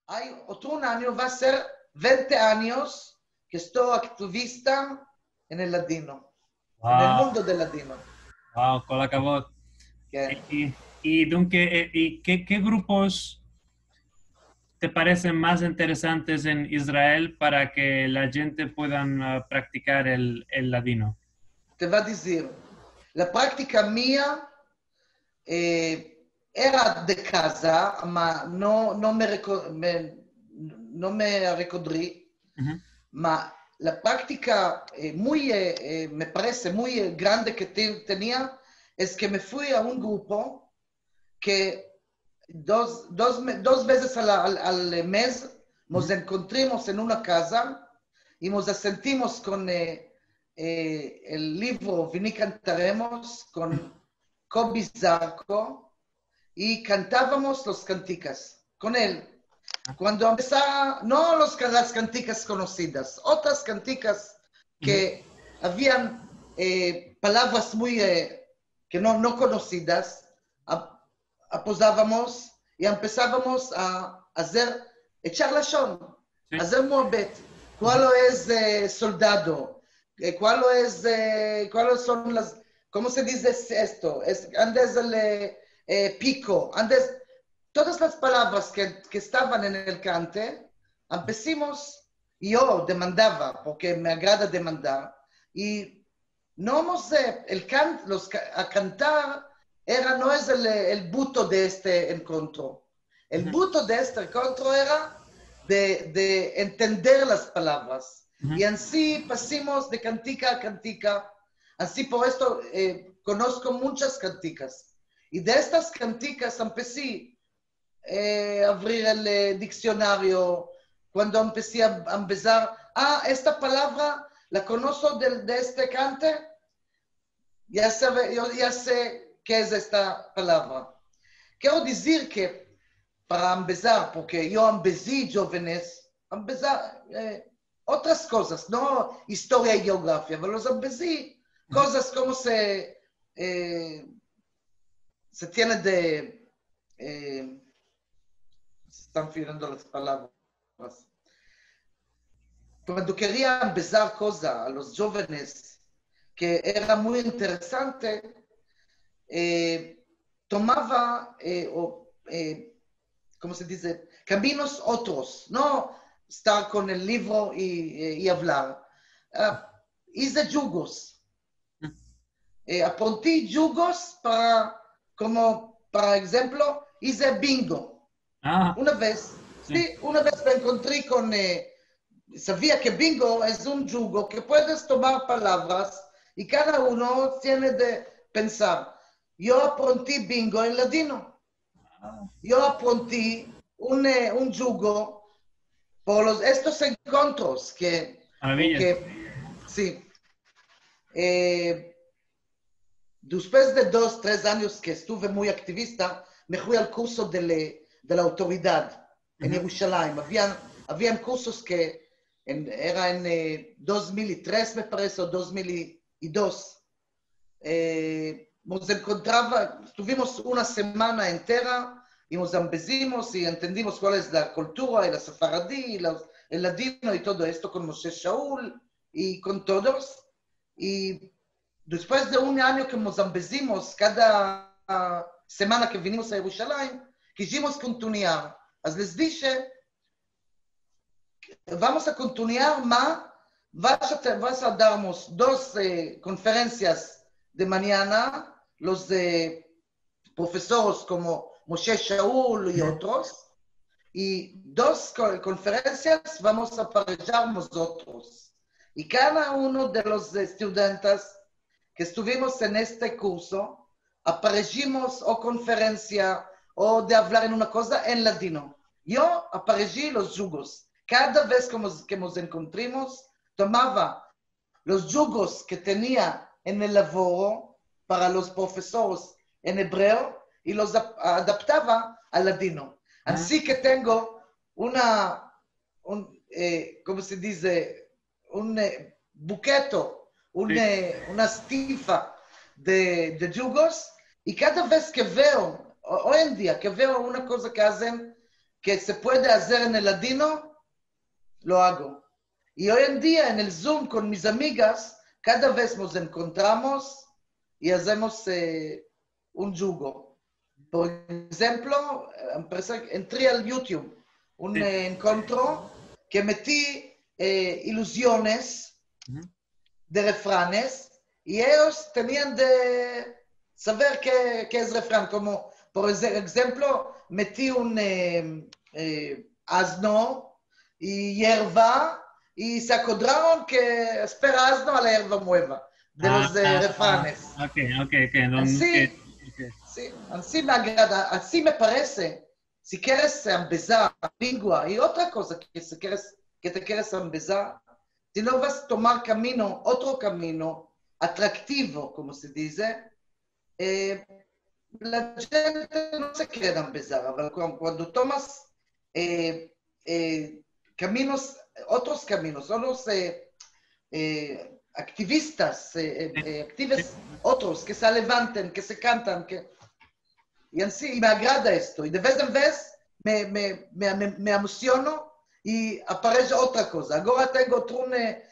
hay otro año, va a ser 20 años que estoy activista en el ladino, en el Wow, mundo del ladino. wow, כל הכבוד. Que ¿Y qué grupos te parecen más interesantes en Israel para que la gente pueda practicar el ladino? te va a decir, la práctica mía era de casa, ma no me recordé, Ujú, ma la práctica me parece muy grande que tenía es que me fui a un grupo que dos veces al mes nos ujú, encontramos en una casa y nos sentimos con el libro Vini Cantaremos con Kobe Zarco y cantábamos los canticas con él. Cuando empezaba, no las canticas conocidas, otras canticas ujú, que habían palabras muy que no conocidas, aposábamos y empezábamos a hacer, echar la shon, sí, hacer moabet. ujú, ¿Cuál es soldado? ¿Cuáles son las, cómo se dice esto? Antes el pico, antes todas las palabras que estaban en el cante, empecemos, yo demandaba, porque me agrada demandar, y no sé, a cantar no es el buto de este encuentro. El ujú, buto de este encuentro era de entender las palabras. ujú, Y así pasamos de cantica a cantica. Así por esto conozco muchas canticas. Y de estas canticas empecé abrir el diccionario, cuando empecé a empezar, esta palabra la conozco de este cante, yo ya sé qué es esta palabra. Quiero decir que para empezar, porque yo empecé jóvenes, empezar otras cosas, no historia y geografía, pero los empecé ujú. cosas como se tiene eh, se están fijando las palabras. Cuando quería empezar cosas a los jóvenes, que era muy interesante, tomaba, ¿cómo se dice? Caminos otros, no estar con el libro y hablar. Hice jugos. Aprendí jugos como, para ejemplo, hice bingo. Ah, Una vez, sí. sí, una vez me encontré con sabía que bingo es un juego que puedes tomar palabras y cada uno tiene de pensar. Yo aprendí bingo en ladino. Ah, Yo aprendí un juego por estos encuentros maravillas. porque, sí, eh, después de 2, 3 años que estuve muy activista, me fui al curso de la autoridad en Ujú, Jerusalén. Habían cursos que era en 2003, me parece, o 2002. Nos encontraba, estuvimos una semana entera y nos ambecimos y entendimos cuál es la cultura y la sefaradí, y el ladino y todo esto con Moshe Shaul y con todos. Y después de un año que nos ambecimos, cada semana que vinimos a Jerusalén, quisimos continuar. As les dije, vamos a continuar, vas a darnos 2 conferencias de mañana, los de profesores como Moshe Shaul y ujú. otros, y 2 conferencias vamos a aparellar nosotros. Y cada uno de los estudiantes que estuvimos en este curso, aparejimos o conferencia o de hablar en una cosa en latino. Yo aparejí los jugos. Cada vez que nos encontramos, tomaba los jugos que tenía en el laboro para los profesores en hebreo y los adaptaba al latino. Ah, Así que tengo ¿cómo se dice? Un buqueto, sí. una estifa de jugos y cada vez que veo, hoy en día, que veo una cosa que hacen, que se puede hacer en el ladino, lo hago. Y hoy en día en el Zoom con mis amigas, cada vez nos encontramos y hacemos un yugo. Por ejemplo, entré al YouTube, un encuentro que metí ilusiones de refranes y ellos tenían de saber qué es refrán. Como, por ejemplo, metí un asno y hierba y se acordaron que espera asno a la hierba nueva de los refranes. Así, sí, así me agrada, así me parece. Si quieres empezar lengua y otra cosa que te quieres empezar, si no vas a tomar otro camino atractivo, como se dice, la gente no se quiere empezar. Cuando tomas otros caminos, otros activistas, otros que se levanten, que se cantan, y así me agrada esto. Y de vez en vez me emociono y aparece otra cosa. Ahora tengo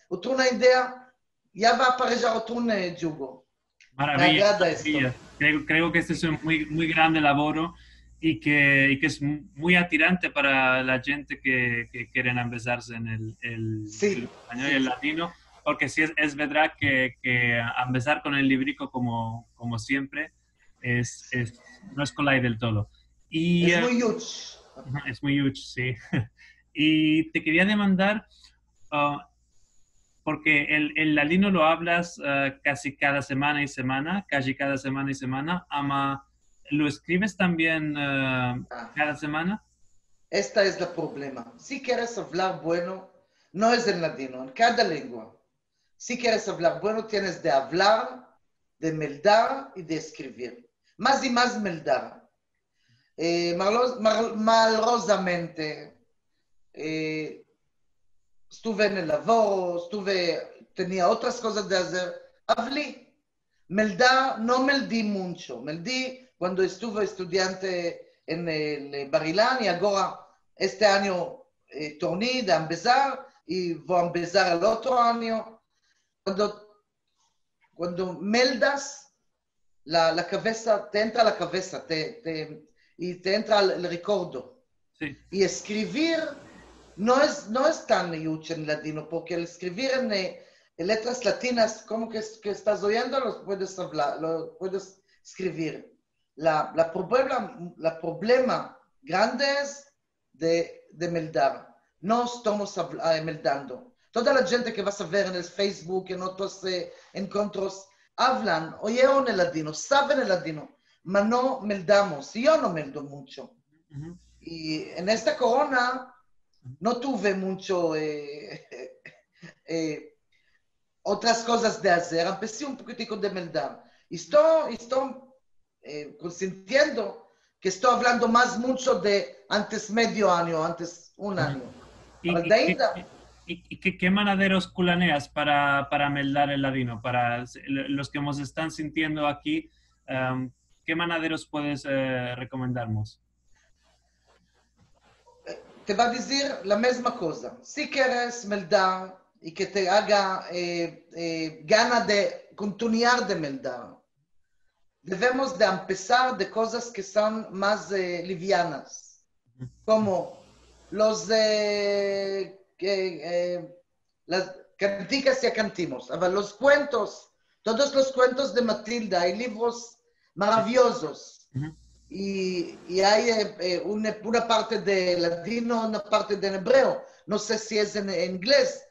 otra idea, ya va a aparecer otro yugo. Maravilla, Me agrada maravilla. esto. Creo que este es un muy grande laboro y que es muy atirante para la gente que quieren empezarse en el Sí, español y sí, el sí. latino, porque sí es verdad que empezar con el librico como siempre no es colay del todo. Y Es muy huge. es muy huge, sí. Y te quería demandar, ah, porque el ladino lo hablas casi cada semana y semana, casi cada semana y semana. ¿Lo escribes también Ah, cada semana? esta es el problema. Si quieres hablar bueno, no es en latino, en cada lengua. Si quieres hablar bueno, tienes de hablar, de meldar y de escribir. Más y más meldar. Malrosamente, estuve en el laboro, tenía otras cosas de hacer. Hablé. Meldar, no meldí mucho. Meldí cuando estuve estudiante en el Barilán y ahora este año torné de empezar y voy a empezar el otro año. Cuando meldas, la cabeza, te entra la cabeza y te entra el recuerdo. Sí. Y escribir no es tan útil en latino, porque el escribir en letras latinas, como que estás oyendo, los puedes hablar, lo puedes escribir. La problema grande es de meldar. No estamos meldando. Toda la gente que vas a ver en el Facebook, en otros encuentros, hablan, oyeron el latino, saben el latino, pero no meldamos. Yo no meldo mucho. Ujú. Y en esta corona no tuve mucho otras cosas de hacer. Empecé un poquitico de meldar. Y estoy consintiendo que estoy hablando más mucho de antes medio año, antes un Ujú. año. Pero ¿Y, de y, ainda, y- qué manaderos culaneas para meldar el ladino? Para los que nos están sintiendo aquí, ¿qué manaderos puedes recomendarnos? te va a decir la misma cosa. Si quieres meldar y que te haga gana de continuar de meldar, debemos de empezar de cosas que son más livianas, como los las canticas y cantimos, los cuentos, todos los cuentos de Matilda, hay libros Sí. maravillosos Ujú. y hay una parte de latino, una parte de hebreo, no sé si es en inglés,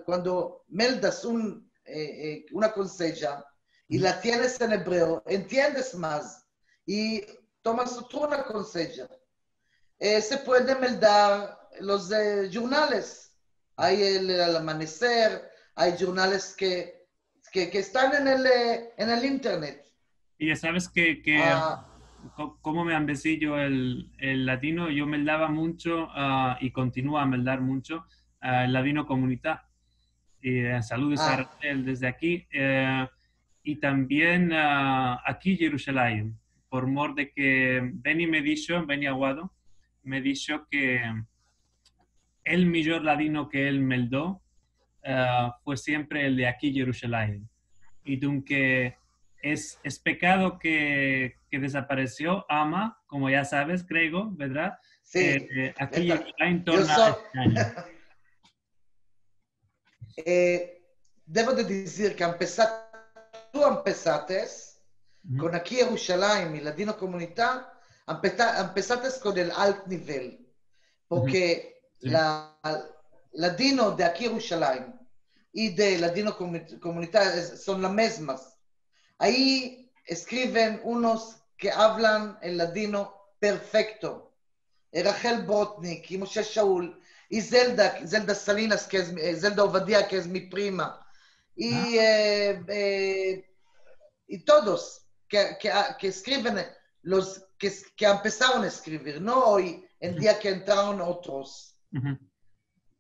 cuando meldas una conseja y Ujú. la tienes en hebreo, entiendes más y tomas otra conseja. Se puede meldar los jornales. Hay el amanecer, hay jornales que están en el internet. Y ya sabes Ah, cómo me ambecillo el latino, yo meldaba mucho y continúo a meldar mucho el ladino comunidad. Saludos a ah, Raquel desde aquí. Y también aquí Jerusalén, por mor de que Beni me dicho, Beni Aguado, me dijo que el mejor ladino que él me dio fue siempre el de aquí, Jerusalén. Y que es pecado que desapareció, ama, como ya sabes, creo, ¿verdad? Sí, Aquí Jerusalén yo torna soy, este año. debo de decir que tú empezaste Ujú, con aquí Jerusalén y Ladino Comunidad, empezaste con el alto nivel, ujú, porque sí. Ladino de aquí Jerusalén y de Ladino Comunidad son las mismas. Ahí escriben unos que hablan el ladino perfecto. Rachel Botnik y Moshe Shaul y Zelda Salinas, que es Zelda Ovadia, que es mi prima, Ah, y todos que escriben, los que empezaron a escribir, no hoy, en ujú, día que entraron otros. ujú,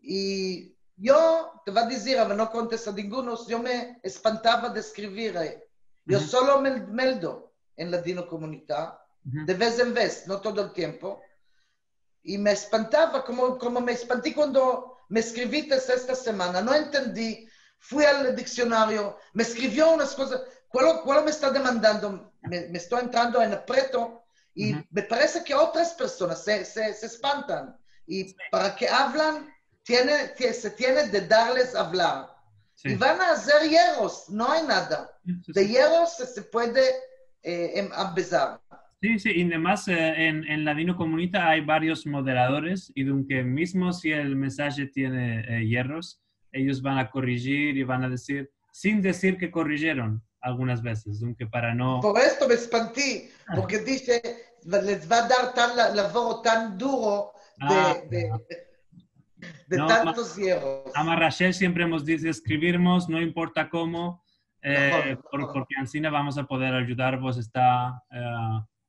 Y yo, te voy a decir, pero no contesta a ninguno, yo me espantaba de escribir. Yo ujú, solo me meldo en Ladino Comunidad, ujú. de vez en vez, no todo el tiempo. Y me espantaba, como me espanté cuando me escribiste esta semana. No entendí, fui al diccionario, me escribió unas cosas. ¿Cuál me está demandando? Me estoy entrando en aprieto Ujú. y me parece que otras personas se espantan. Y para que hablan, se tiene de darles hablar. Y Sí, van a hacer hierros, no hay nada. sí, De sí. hierros se puede empezar. Sí, sí, y además en Ladino Comunita hay varios moderadores y aunque mismo si el mensaje tiene hierros, ellos van a corregir y van a decir, sin decir que corrigieron algunas veces, aunque para no... Por esto me espanté, porque dice, les va a dar tan labor tan duro Ah, de no, tantos hierros. a Rachel siempre hemos dicho escribirnos, no importa cómo, No, no. porque encima vamos a poder ayudaros. Está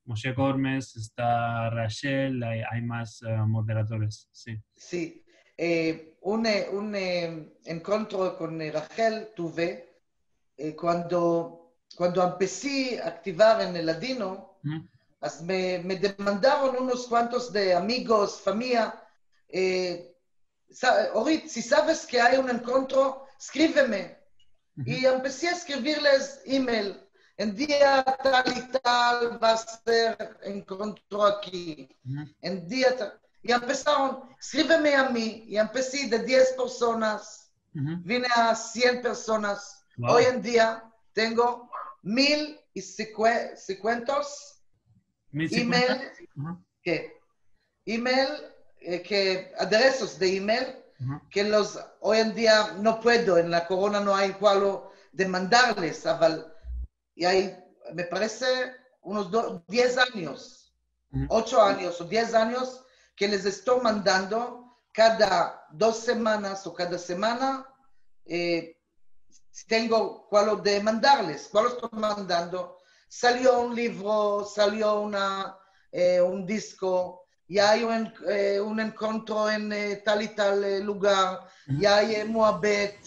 Moshe Gómez, está Rachel, hay más moderadores, sí. Sí. Un encuentro con Rachel tuve cuando empecé a activar en el ladino, Ujú, me demandaron unos cuantos de amigos, familia, eh, Orit, si sabes que hay un encuentro, escríbeme. ujú, Y empecé a escribirles email. En día tal y tal va a ser encuentro aquí. ujú. En día tal. Y empezaron, escríbeme a mí. Y empecé de 10 personas, Ujú. vine a 100 personas. Hoy Wow. en día tengo 1,050 1050. email Ujú, que email, aderezos de email ujú, que hoy en día no puedo, en la corona no hay cual de mandarles, y hay, me parece, unos 10 años, ujú, 8 años o 10 años que les estoy mandando cada 2 semanas o cada semana, eh, tengo cuál de mandarles, cuál estoy mandando. Salió un libro, salió un disco, ya hay un encuentro en tal y tal lugar, ujú. ya hay Moabet,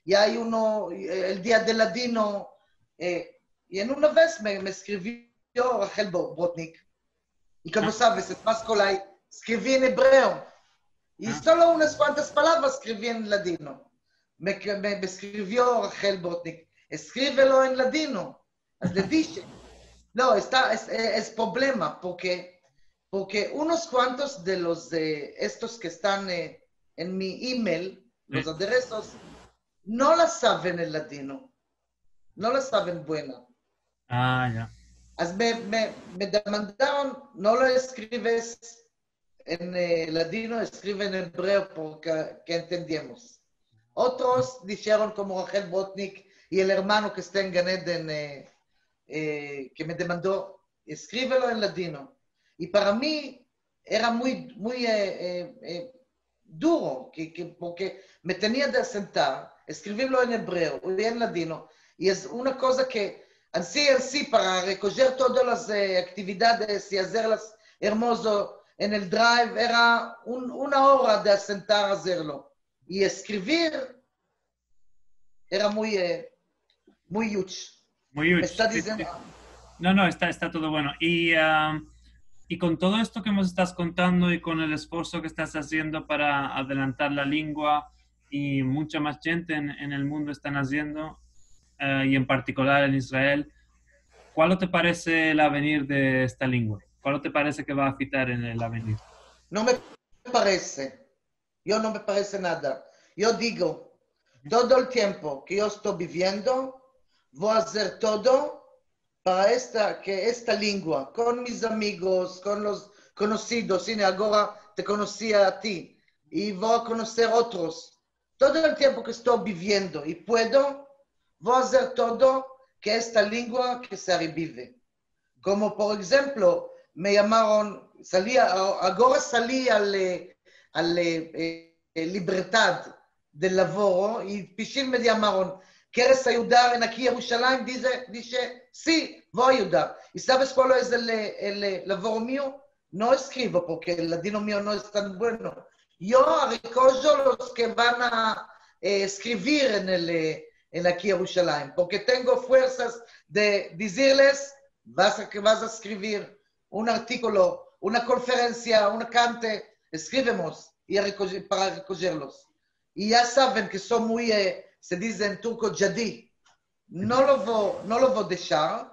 ya hay el Día del Ladino. Y en una vez me escribió Rachel Botnik, y como Ah, sabes, es más colay, escribí en hebreo, y ah, solo unas cuantas palabras escribí en ladino. Me escribió Rachel Botnik, escríbelo en ladino. As le dije, no, es problema, porque unos cuantos de estos que están en mi email, los sí. aderezos, no la saben el ladino, no la saben buena. Ah, ya. As me demandaron, no lo escribes en ladino, escribe en hebreo porque que entendemos. Otros dijeron como Rachel Botnik y el hermano que está en Ganeden, que me demandó, escríbelo en ladino. Y para mí era muy duro, porque me tenía de sentar, escribirlo en hebreo y en ladino. Y es una cosa que así, para recoger todas las actividades y hacerlas hermoso en el drive, era una hora de sentar a hacerlo. Y escribir era muy huge. Muy Me huge. está Sí, diciendo, sí. No, no, está todo bueno. Y Y con todo esto que nos estás contando y con el esfuerzo que estás haciendo para adelantar la lengua y mucha más gente en el mundo están haciendo, y en particular en Israel, ¿cuál te parece el avenir de esta lengua? ¿Cuál te parece que va a afectar en el avenir? No me parece. Yo no me parece nada. Yo digo, todo el tiempo que yo estoy viviendo, voy a hacer todo para que esta lengua, con mis amigos, con los conocidos, y ahora te conocí a ti y voy a conocer otros. Todo el tiempo que estoy viviendo y puedo, voy a hacer todo que esta lengua que se revive. Como por ejemplo, me llamaron, ahora salí a libertad del lavoro y Pichín me llamaron, ¿quieres ayudar en aquí Jerusalén? Dice, sí, voy a ayudar. ¿Y sabes cuál es el lavoro mío? No escribo porque el ladino mío no es tan bueno. Yo recojo los que van a escribir en aquí Jerusalén, porque tengo fuerzas de decirles, vas a escribir un artículo, una conferencia, una cante, escribimos para recogerlos. Y ya saben que son muy, se dice en turco, jadi. No lo voy a dejar.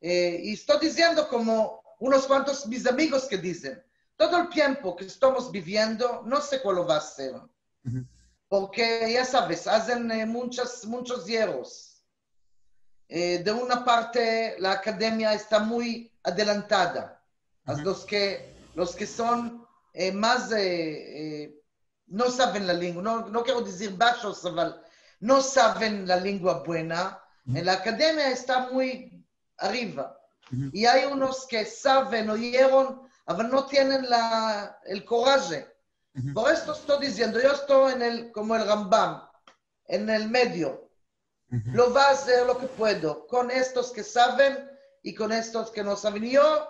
Y estoy diciendo como unos cuantos mis amigos que dicen, todo el tiempo que estamos viviendo, no sé cuál va a ser. Ujú. Porque ya sabes, hacen muchos hierros. De una parte, la academia está muy adelantada. Ujú. Los que son más, no saben la lengua, no quiero decir bajos, pero no saben la lengua buena. Ujú. En la academia está muy arriba. Ujú. Y hay unos que saben, oyeron, pero no tienen el coraje. Ujú. Por esto estoy diciendo, yo estoy como el Rambam, en el medio. Ujú. Lo va a hacer lo que puedo, con estos que saben y con estos que no saben. Yo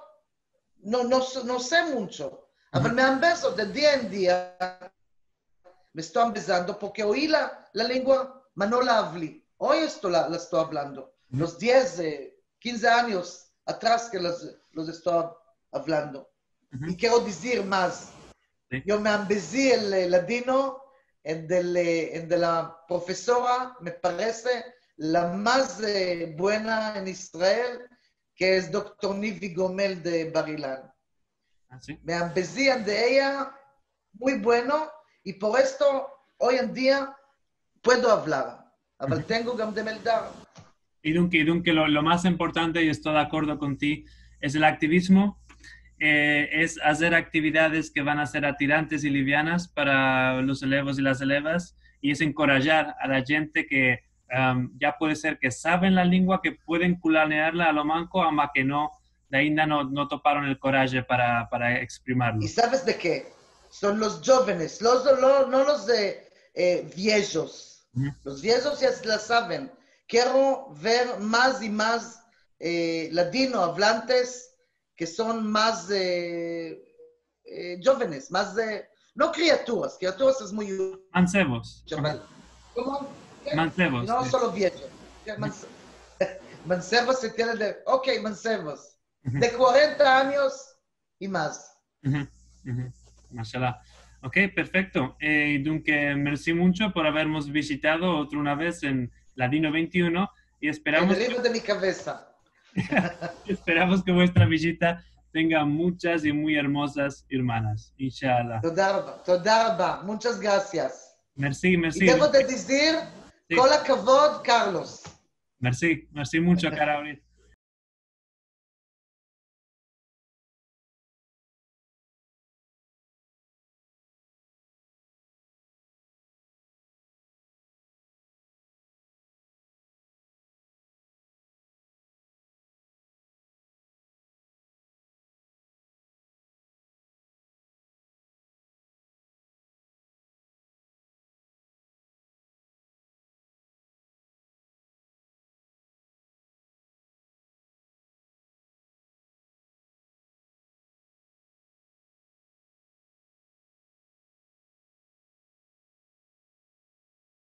no sé mucho, Ujú. pero me han beso de día en día, me estoy empezando porque oí la lengua, pero no la hablé. Hoy la estoy hablando. Ujú. Los 10, 15 años atrás que los estoy hablando. Ujú. Y quiero decir más. Sí. Yo me ambesí el ladino de la profesora, me parece la más buena en Israel, que es doctor Nivi Gomel de Barilán. Ah, sí. Me ambesían de ella, muy bueno, y por esto hoy en día puedo hablar. Ujú. Pero tengo que meldar. Y dunque lo más importante, y estoy de acuerdo contigo, es el activismo, es hacer actividades que van a ser atirantes y livianas para los elevos y las elevas, y es encorajar a la gente que ya puede ser que saben la lengua, que pueden culanearla a lo manco, ama que no, de ainda no toparon el coraje para ¿Y exprimirlo. sabes de qué? Son los jóvenes, no los de viejos. Ujú. Los viejos ya la saben. Quiero ver más y más ladino hablantes que son más jóvenes, más de... No criaturas, criaturas es muy... Mancebos, ajá. chaval. ¿Cómo? ¿Qué? Y Mancebos, no sí. solo viejos. Ujú. Mancebos se tiene de... Ok, mancebos. Ujú. De 40 años y más. Ujú. Ujú. Mashallah. Ok, perfecto. Dunque, merci mucho por habernos visitado otra una vez en Ladino 21 y El esperamos que, río de mi cabeza. esperamos que vuestra visita tenga muchas y muy hermosas hermanas. Inshallah. תודה רבה, muchas gracias. Merci, Y merci. debo de decir, Sí, כל הכבוד, Carlos. merci, merci mucho, cara.